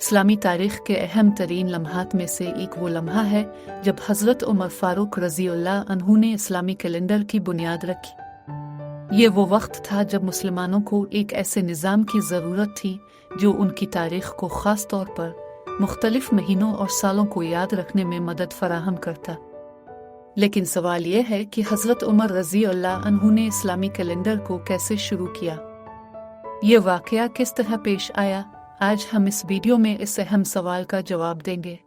इस्लामी तारीख़ के अहम तरीन लम्हात में से एक वो लम्हा है जब हज़रत उमर फ़ारूक रज़ियल्लाहु अन्हु ने इस्लामी कैलेंडर की बुनियाद रखी। ये वो वक्त था जब मुसलमानों को एक ऐसे निज़ाम की ज़रूरत थी जो उनकी तारीख़ को ख़ास तौर पर मुख्तलिफ महीनों और सालों को याद रखने में मदद फराहम करता। लेकिन सवाल यह है कि हज़रत उमर रज़ियल्लाहु अन्हु ने इस्लामी कैलेंडर को कैसे शुरू किया, ये वाक़या किस तरह पेश आया। आज हम इस वीडियो में इस अहम सवाल का जवाब देंगे।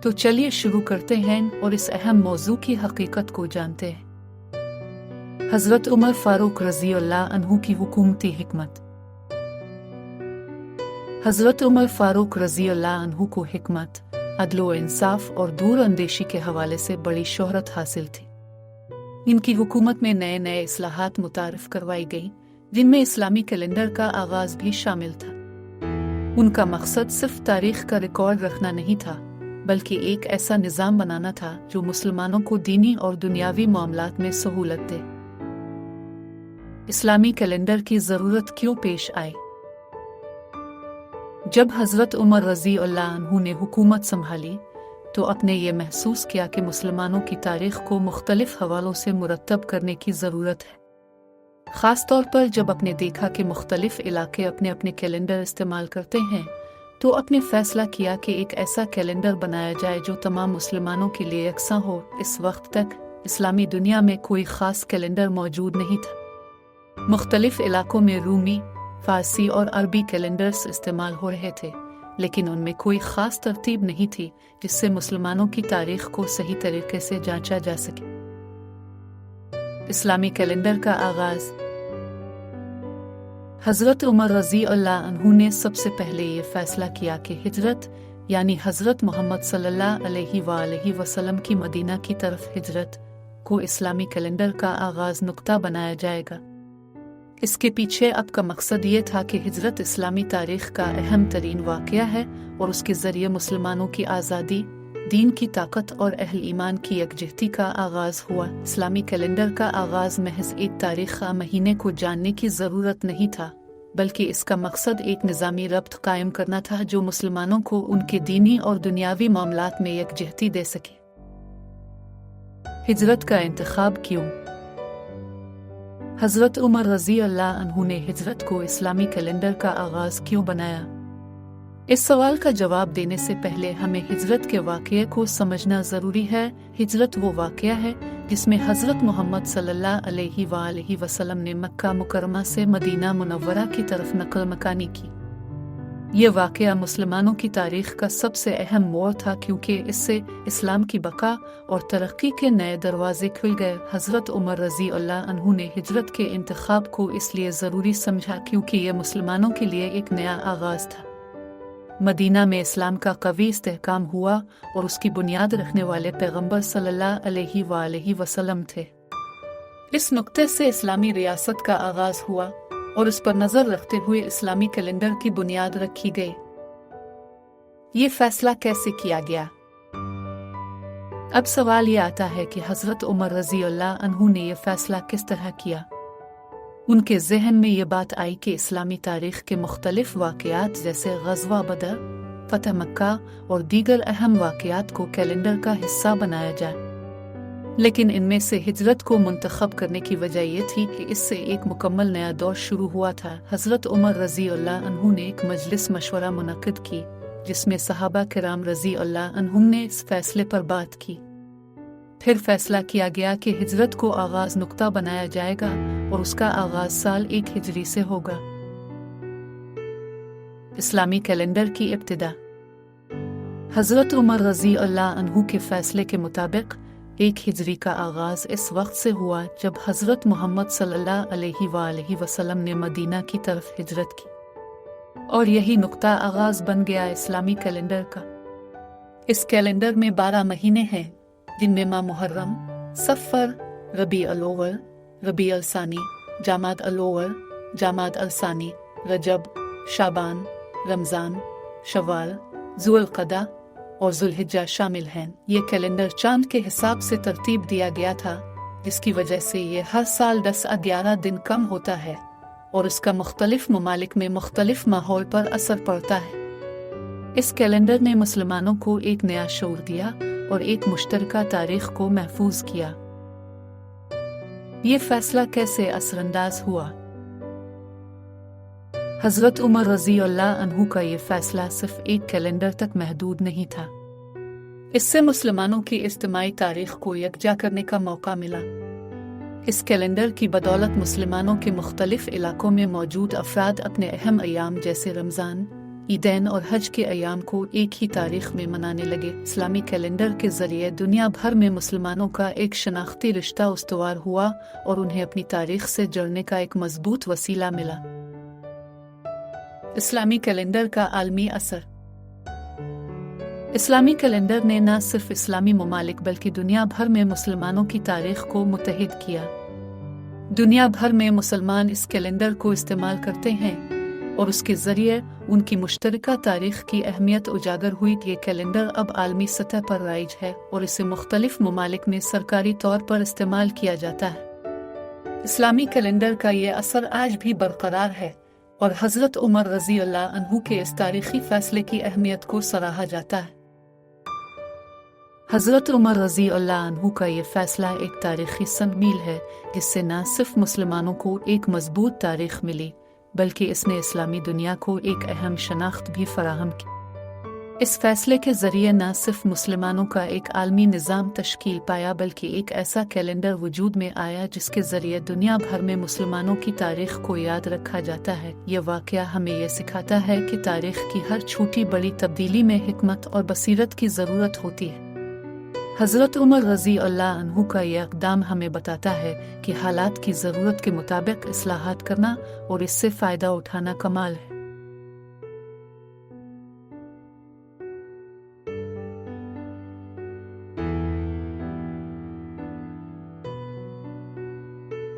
तो चलिए शुरू करते हैं और इस अहम मौजू की हकीकत को जानते हैं। हज़रत उमर फ़ारूक रज़ियल्लाहु अन्हु की हुकूमती हिकमत। हज़रत उमर फ़ारूक रज़ियल्लाहु अन्हु को हिकमत, अदलो इंसाफ और दूर अंदेशी के हवाले से बड़ी शोहरत हासिल थी। इनकी हुकूमत में नए नए इस्लाहात मुतारिफ करवाई गई, जिनमें इस्लामी कैलेंडर का आगाज़ भी शामिल था। उनका मकसद सिर्फ तारीख़ का रिकॉर्ड रखना नहीं था, बल्कि एक ऐसा निज़ाम बनाना था जो मुसलमानों को दीनी और दुनियावी मामलात में सहूलत दे। इस्लामी कैलेंडर की ज़रूरत क्यों पेश आई? जब हज़रत उमर रज़ियल्लाहु अन्हु ने हुकूमत संभाली तो अपने ये महसूस किया कि मुसलमानों की तारीख़ को मुख्तलिफ हवालों से मुरतब करने की ज़रूरत है। ख़ास तौर पर जब अपने देखा कि मुख्तलिफ इलाके अपने अपने कैलेंडर इस्तेमाल करते हैं, तो अपने फ़ैसला किया कि एक ऐसा कैलेंडर बनाया जाए जो तमाम मुसलमानों के लिए यकसा हो। इस वक्त तक इस्लामी दुनिया में कोई ख़ास कैलेंडर मौजूद नहीं था। मुख्तलिफ इलाकों में रूमी, फ़ारसी और अरबी कैलेंडर्स इस्तेमाल हो रहे थे, लेकिन उनमें कोई ख़ास तरतीब नहीं थी जिससे मुसलमानों की तारीख़ को सही तरीके से जांचा जा सके। इस्लामी कैलेंडर का आगाज़। हज़रत उमर रज़ियल्लाहु अन्हु ने सबसे पहले ये फ़ैसला किया कि हिजरत यानी हज़रत मोहम्मद सल्लल्लाहु अलैहि वसल्लम की मदीना की तरफ हिजरत को इस्लामी कैलेंडर का आगाज़ नुक्ता बनाया जाएगा। इसके पीछे अब का मकसद ये था कि हिजरत इस्लामी तारीख़ का अहम तरीन वाक़या है और उसके ज़रिए मुसलमानों की आज़ादी, दीन की ताकत और अहल ईमान की यकजहती का आगाज़ हुआ। इस्लामी कैलेंडर का आगाज़ महज एक तारीख़ महीने को जानने की ज़रूरत नहीं था, बल्कि इसका मकसद एक निज़ामी रब्त कायम करना था जो मुसलमानों को उनके दीनी और दुनियावी मामलात में यकजहती दे सके। हिजरत का इंतखाब क्यों? हज़रत उमर रज़ियल्लाहु अन्हु ने हिजरत को इस्लामी कैलेंडर का आगाज़ क्यों बनाया? इस सवाल का जवाब देने से पहले हमें हिजरत के वाक़ये को समझना ज़रूरी है। हिजरत वो वाक़या है जिसमें हज़रत मोहम्मद सल्लल्लाहु अलैहि वसल्लम ने मक्का मुकरमा से मदीना मुनव्वरा की तरफ नक़ल मकानी की। ये वाक़या मुसलमानों की तारीख़ का सबसे अहम मोड़ था, क्योंकि इससे इस्लाम की बका और तरक्की के नए दरवाज़े खुल गए। हज़रत उमर रज़ियल्लाहु अन्हु ने हिजरत के इंतखाब को इसलिए ज़रूरी समझा क्योंकि यह मुसलमानों के लिए एक नया आगाज़ था। मदीना में इस्लाम का कवी इस्तेहकाम हुआ और उसकी बुनियाद रखने वाले पैगंबर सल्लल्लाहु अलैहि वसल्लम थे। इस नुक्ते से इस्लामी रियासत का आगाज़ हुआ और उस पर नज़र रखते हुए इस्लामी कैलेंडर की बुनियाद रखी गई। ये फैसला कैसे किया गया? अब सवाल ये आता है कि हज़रत उमर रज़ियल्लाहु अन्हु ने यह फैसला किस तरह किया। उनके ज़हन में ये बात आई कि इस्लामी तारीख़ के मुख्तलिफ वाक़यात जैसे ग़ज़वा बदर, फ़तह मक्का और दीगर अहम वाक़यात को कैलेंडर का हिस्सा बनाया जाए। लेकिन इनमें से हिजरत को मुंतखब करने की वजह यह थी कि इससे एक मुकम्मल नया दौर शुरू हुआ था। हज़रत उमर रज़ियल्लाहु अन्हु ने एक मजलिस मशवरा मुनक़िद की, जिसमें सहाबा किराम रज़ियल्लाहु अन्हुम ने इस फ़ैसले पर बात की। फिर फैसला किया गया कि हिजरत को आगाज़ नुक्ता बनाया जाएगा और उसका आगाज़ साल 1 हिजरी से होगा। इस्लामी कैलेंडर की इब्तिदा। हज़रत उमर रज़ियल्लाहु अन्हु के फ़ैसले के मुताबिक 1 हिजरी का आगाज़ इस वक्त से हुआ जब हज़रत मोहम्मद सल्लल्लाहु अलैहि वसल्लम ने मदीना की तरफ हिजरत की, और यही नुक्ता आगाज़ बन गया इस्लामी कैलेंडर का। इस कैलेंडर में 12 महीने हैं, जिनमें माह मुहर्रम, सफ़र, रबी अल-अव्वल, रबी अल-सानी, जामाद अल-अव्वल, जामाद अल-सानी, रजब, शाबान, रमज़ान, शव्वाल, ज़ुल्क़दा और ज़ुल्हिज्जा शामिल हैं। ये कैलेंडर चांद के हिसाब से तरतीब दिया गया था, जिसकी वजह से ये हर साल 10-11 दिन कम होता है और इसका मुख्तलिफ ममालिक में मुख्तलिफ माहौल पर असर पड़ता है। इस कैलेंडर ने मुसलमानों को एक नया शऊर दिया और एक मुश्तरका तारीख को महफूज किया। ये फैसला कैसे असरअंदाज हुआ? हजरत उमर रज़ी अल्लाह अन्हु का ये फैसला सिर्फ एक कैलेंडर तक महदूद नहीं था। इससे मुसलमानों की इज्तिमाई तारीख को यकजा करने का मौका मिला। इस कैलेंडर की बदौलत मुसलमानों के मुख्तलिफ इलाकों में मौजूद अफराद अपने अहम अयाम जैसे रमज़ान, ईदैन और हज के अयाम को एक ही तारीख में मनाने लगे। इस्लामी कैलेंडर के ज़रिए दुनिया भर में मुसलमानों का एक शनाख्ती रिश्ता उस्तवार हुआ और उन्हें अपनी तारीख से जुड़ने का एक मजबूत वसीला मिला। इस्लामी कैलेंडर का आलमी असर। इस्लामी कैलेंडर ने न सिर्फ इस्लामी ममालिक बल्कि दुनिया भर में मुसलमानों की तारीख को मुत्तहिद किया। दुनिया भर में मुसलमान इस कैलेंडर को इस्तेमाल करते हैं और उसके ज़रिए उनकी मुश्तरका तारीख की अहमियत उजागर हुई। ये कैलेंडर अब आलमी सतह पर राइज है और इसे मुख्तलिफ ममालिक में सरकारी तौर पर इस्तेमाल किया जाता है। इस्लामी कैलेंडर का ये असर आज भी बरकरार है और हज़रत उमर रज़ी अल्लाह अन्हु के इस तारीखी फैसले की अहमियत को सराहा जाता है। हज़रत उमर रज़ी अल्लाह अन्हु का ये फैसला एक तारीखी संग-मील है, जिससे न सिर्फ मुसलमानों को एक मजबूत तारीख मिली बल्कि इसने इस्लामी दुनिया को एक अहम शनाख्त भी फराहम की। इस फैसले के ज़रिए न सिर्फ मुसलमानों का एक आलमी निज़ाम तश्कील पाया बल्कि एक ऐसा कैलेंडर वजूद में आया जिसके ज़रिए दुनिया भर में मुसलमानों की तारीख को याद रखा जाता है। यह वाक़या हमें यह सिखाता है कि तारीख की हर छोटी बड़ी तब्दीली में हिकमत और बसीरत की ज़रूरत होती है। हज़रत उमर रज़ी अल्लाह अन्हु का यह इक़दाम हमें बताता है कि हालात की ज़रूरत के मुताबिक इस्लाहात करना और इससे फ़ायदा उठाना कमाल है।